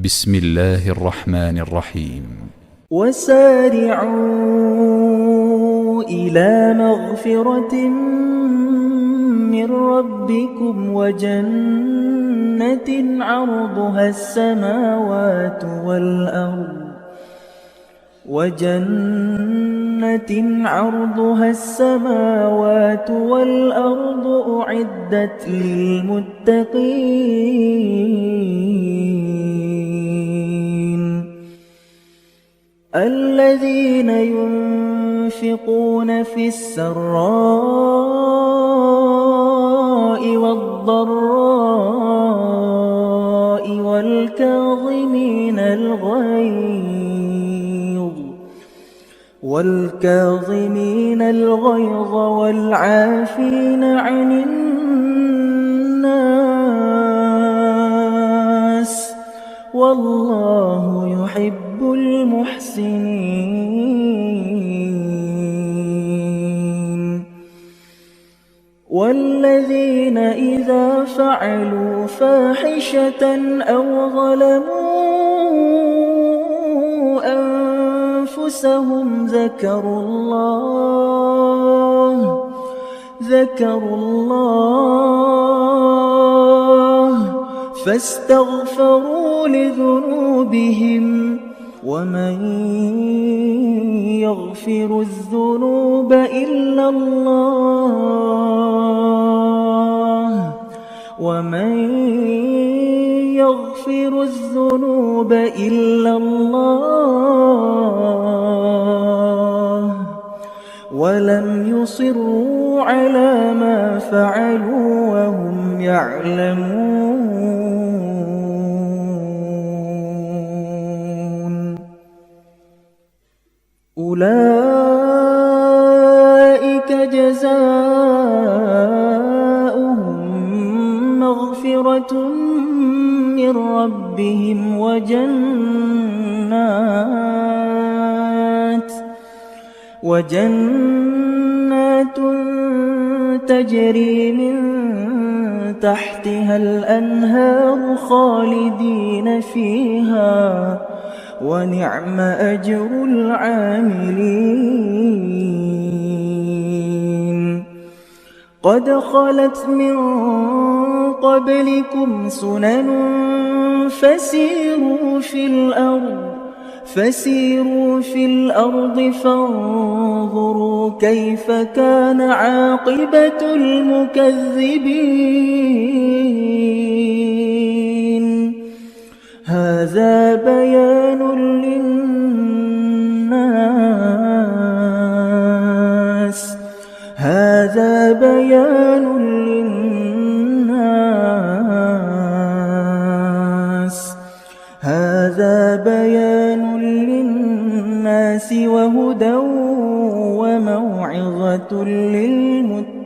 بسم الله الرحمن الرحيم. وسارعوا إلى مغفرة من ربكم وجنة عرضها السماوات والأرض أعدت للمتقين الذين ينفقون في السراء والضراء والكاظمين الغيظ والعافين عن الناس والله يحب المحسنين والذين إذا فعلوا فاحشة أو ظلموا أنفسهم ذكروا الله فاستغفروا لذنوبهم ومن يغفر الذنوب إلا الله ولم يصروا على ما فعلوا وهم يعلمون أولئك جزاؤهم مغفرة من ربهم وجنات تجري من تحتها الأنهار خالدين فيها ونعم أجر العاملين قد خلت من قبلكم سنن فسيروا في الأرض فانظروا كيف كان عاقبة المكذبين هذا بيان للناس وهدى وموعظة للمتقين.